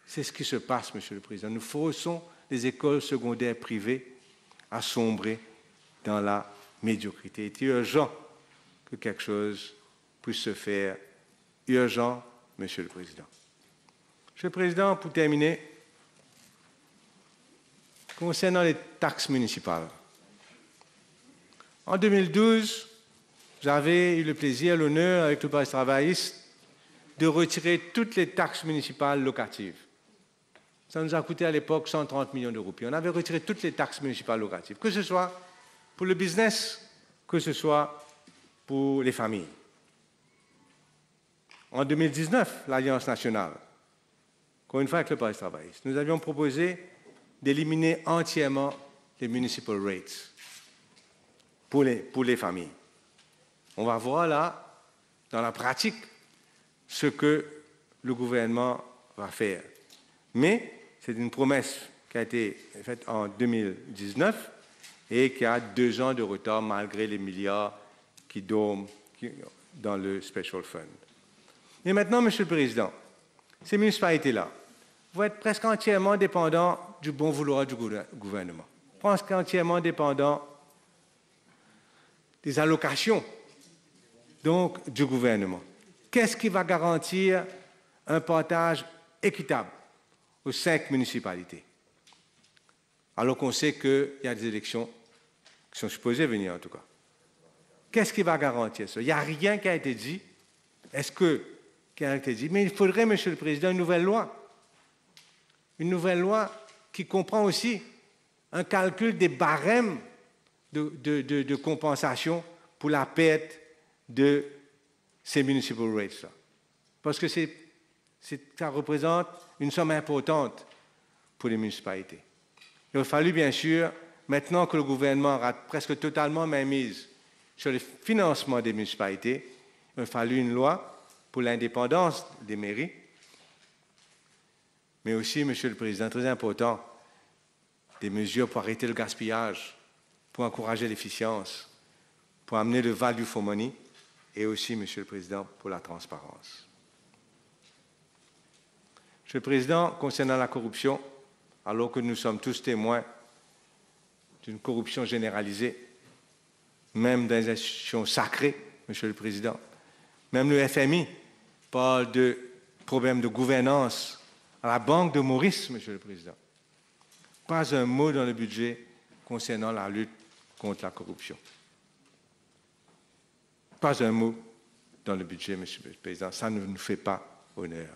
C'est ce qui se passe, Monsieur le Président. Nous forçons les écoles secondaires privées à sombrer dans la médiocrité. Il est urgent que quelque chose puisse se faire. Urgent, Monsieur le Président. Monsieur le Président, pour terminer, concernant les taxes municipales. En 2012, j'avais eu le plaisir, l'honneur, avec le Parti travailliste, de retirer toutes les taxes municipales locatives. Ça nous a coûté à l'époque 130 millions d'euros. Puis on avait retiré toutes les taxes municipales locatives, que ce soit pour le business, que ce soit pour les familles. En 2019, l'Alliance nationale, encore une fois avec le Parti travailliste, nous avions proposé d'éliminer entièrement les municipal rates pour les familles. On va voir là, dans la pratique, ce que le gouvernement va faire. Mais c'est une promesse qui a été faite en 2019 et qui a 2 ans de retard malgré les milliards qui dorment dans le Special Fund. Et maintenant, Monsieur le Président, ces municipalités-là vont être presque entièrement dépendants du bon vouloir du gouvernement, presque entièrement dépendants des allocations donc, du gouvernement. Qu'est-ce qui va garantir un partage équitable aux 5 municipalités? Alors qu'on sait qu'il y a des élections qui sont supposées venir en tout cas. Qu'est-ce qui va garantir ça? Il n'y a rien qui a été dit. Est-ce que qui a été dit? Mais il faudrait, Monsieur le Président, une nouvelle loi. Une nouvelle loi qui comprend aussi un calcul des barèmes de compensation pour la perte de ces municipal rates-là. Parce que ça représente une somme importante pour les municipalités. Il a fallu, bien sûr, maintenant que le gouvernement a presque totalement mainmise sur le financement des municipalités, il a fallu une loi pour l'indépendance des mairies, mais aussi, Monsieur le Président, très important, des mesures pour arrêter le gaspillage, pour encourager l'efficience, pour amener le value for money, et aussi, Monsieur le Président, pour la transparence. Monsieur le Président, concernant la corruption, alors que nous sommes tous témoins d'une corruption généralisée, même dans les institutions sacrées, Monsieur le Président, même le FMI parle de problèmes de gouvernance à la Banque de Maurice, Monsieur le Président. Pas un mot dans le budget concernant la lutte contre la corruption. Pas un mot dans le budget, Monsieur le Président. Ça ne nous fait pas honneur.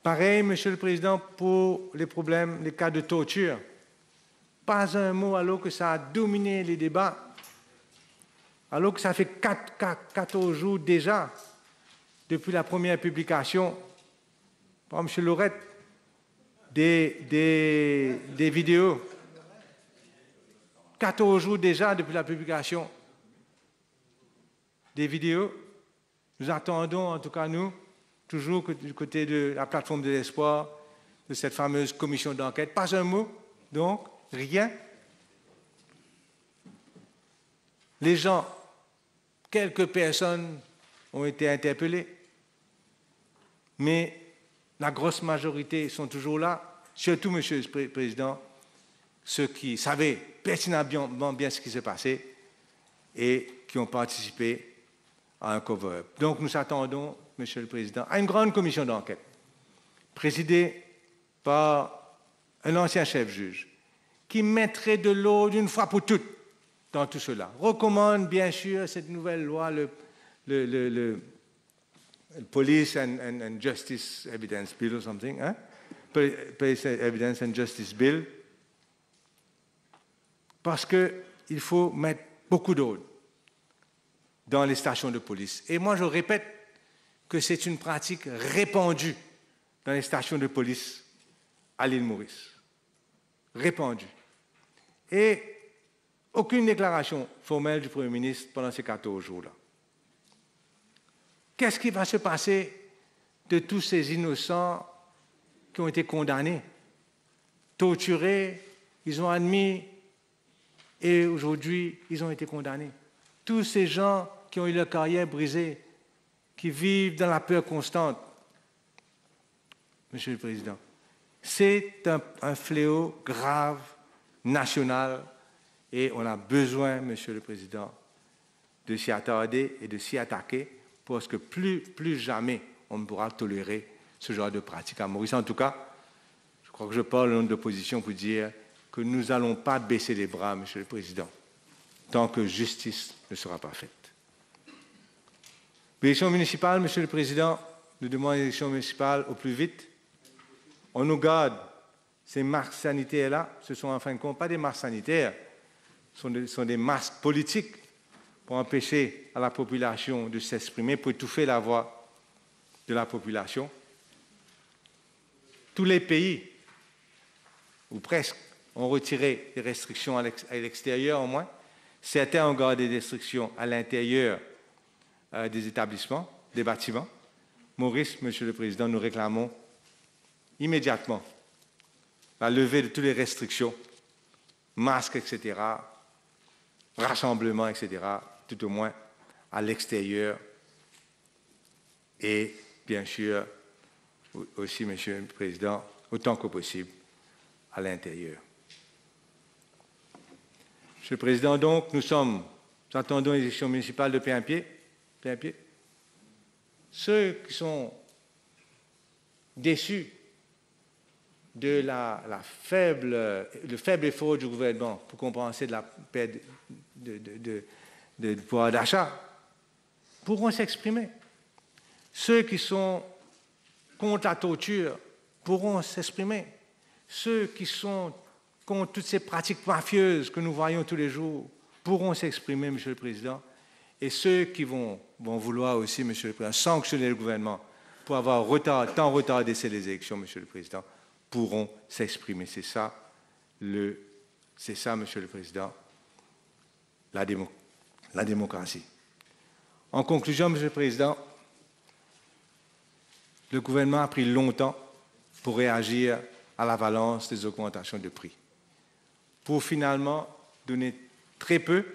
Pareil, Monsieur le Président, pour les problèmes, les cas de torture. Pas un mot alors que ça a dominé les débats, alors que ça fait 14 jours déjà depuis la première publication par M. Laurette des vidéos. 14 jours déjà depuis la publication des vidéos. Nous attendons, en tout cas nous, toujours du côté de la plateforme de l'espoir, de cette fameuse commission d'enquête. Pas un mot, donc, rien. Les gens, quelques personnes ont été interpellées, mais la grosse majorité sont toujours là, surtout, Monsieur le Président, ceux qui savaient pertinemment bien ce qui s'est passé et qui ont participé à un cover-up. Donc nous attendons, Monsieur le Président, à une grande commission d'enquête, présidée par un ancien chef-juge, qui mettrait de l'eau d'une fois pour toutes dans tout cela. Recommande bien sûr cette nouvelle loi, le Police and Justice Evidence Bill or something, hein? Police Evidence and Justice Bill, parce qu'il faut mettre beaucoup d'eau dans les stations de police. Et moi, je répète que c'est une pratique répandue dans les stations de police à l'île Maurice. Répandue. Et aucune déclaration formelle du Premier ministre pendant ces 14 jours-là. Qu'est-ce qui va se passer de tous ces innocents qui ont été condamnés, torturés, ils ont admis et aujourd'hui, ils ont été condamnés. Tous ces gens qui ont eu leur carrière brisée, qui vivent dans la peur constante. Monsieur le Président, c'est un fléau grave, national, et on a besoin, Monsieur le Président, de s'y attarder et de s'y attaquer, parce que plus jamais on ne pourra tolérer ce genre de pratique à Maurice. En tout cas, je crois que je parle au nom de l'opposition pour dire que nous n'allons pas baisser les bras, Monsieur le Président, tant que justice ne sera pas faite. L'élection municipale, Monsieur le Président, nous demandons l'élection municipale au plus vite. On nous garde ces masques sanitaires-là, ce sont en fin de compte pas des masques sanitaires, ce sont des masques politiques pour empêcher à la population de s'exprimer, pour étouffer la voix de la population. Tous les pays, ou presque, ont retiré les restrictions à l'extérieur au moins. Certains ont gardé des restrictions à l'intérieur des établissements, des bâtiments. Maurice, Monsieur le Président, nous réclamons immédiatement la levée de toutes les restrictions, masques, etc., rassemblements, etc., tout au moins à l'extérieur et, bien sûr, aussi, Monsieur le Président, autant que possible, à l'intérieur. Monsieur le Président, donc, nous attendons les élections municipales de plein pied. Ceux qui sont déçus de le faible effort du gouvernement pour compenser de la perte de pouvoir d'achat pourront s'exprimer. Ceux qui sont contre la torture pourront s'exprimer. Ceux qui sont contre toutes ces pratiques mafieuses que nous voyons tous les jours pourront s'exprimer, Monsieur le Président. Et ceux qui vont vouloir aussi, Monsieur le Président, sanctionner le gouvernement pour avoir tant retardé ces élections, Monsieur le Président, pourront s'exprimer. C'est ça, Monsieur le Président, la démocratie. En conclusion, Monsieur le Président, le gouvernement a pris longtemps pour réagir à l'avalanche des augmentations de prix, pour finalement donner très peu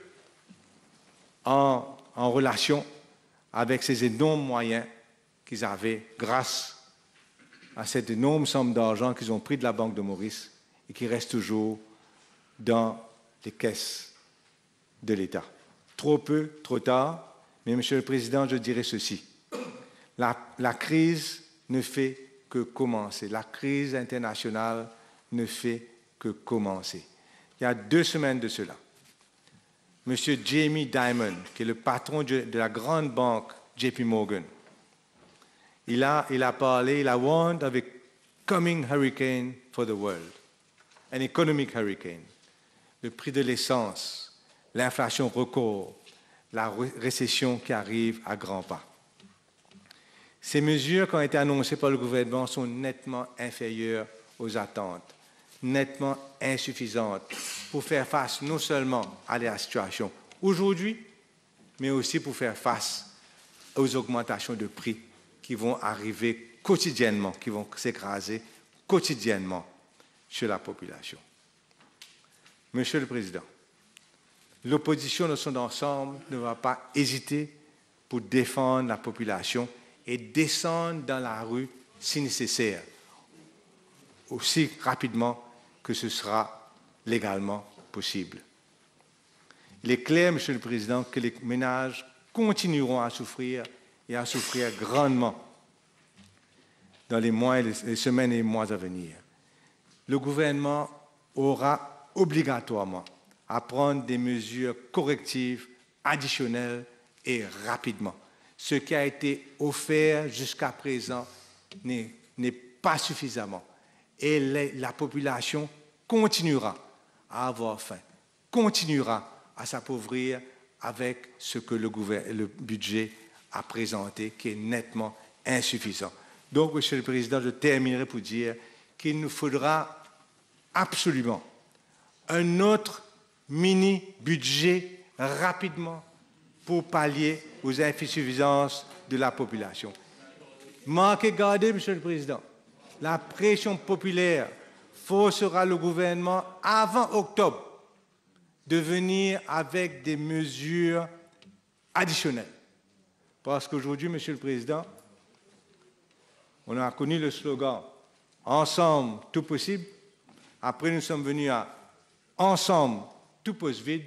en relation avec ces énormes moyens qu'ils avaient grâce à cette énorme somme d'argent qu'ils ont pris de la Banque de Maurice et qui reste toujours dans les caisses de l'État. Trop peu, trop tard, mais Monsieur le Président, je dirais ceci. La crise ne fait que commencer. La crise internationale ne fait que commencer. Il y a 2 semaines de cela, M. Jamie Dimon, qui est le patron de la grande banque JP Morgan, il a parlé, il a warned of a coming hurricane for the world, an economic hurricane. Le prix de l'essence, l'inflation record, la récession qui arrive à grands pas. Ces mesures qui ont été annoncées par le gouvernement sont nettement inférieures aux attentes, nettement insuffisantes pour faire face non seulement à la situation aujourd'hui, mais aussi pour faire face aux augmentations de prix qui vont arriver quotidiennement, qui vont s'écraser quotidiennement chez la population. Monsieur le Président, l'opposition dans son ensemble ne va pas hésiter pour défendre la population et descendre dans la rue si nécessaire, aussi rapidement que ce sera légalement possible. Il est clair, Monsieur le Président, que les ménages continueront à souffrir et à souffrir grandement dans les mois, les semaines et les mois à venir. Le gouvernement aura obligatoirement à prendre des mesures correctives additionnelles et rapidement. Ce qui a été offert jusqu'à présent n'est pas suffisamment. Et la population continuera à avoir faim, continuera à s'appauvrir avec ce que le budget a présenté, qui est nettement insuffisant. Donc, Monsieur le Président, je terminerai pour dire qu'il nous faudra absolument un autre mini-budget rapidement pour pallier aux insuffisances de la population. Manquez garder, Monsieur le Président. La pression populaire forcera le gouvernement avant octobre de venir avec des mesures additionnelles. Parce qu'aujourd'hui, Monsieur le Président, on a connu le slogan « Ensemble, tout possible ». Après, nous sommes venus à « Ensemble, tout pose vide ».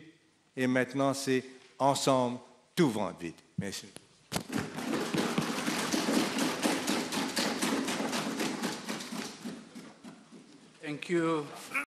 Et maintenant, c'est « Ensemble, tout vente vide ». Merci. Thank you.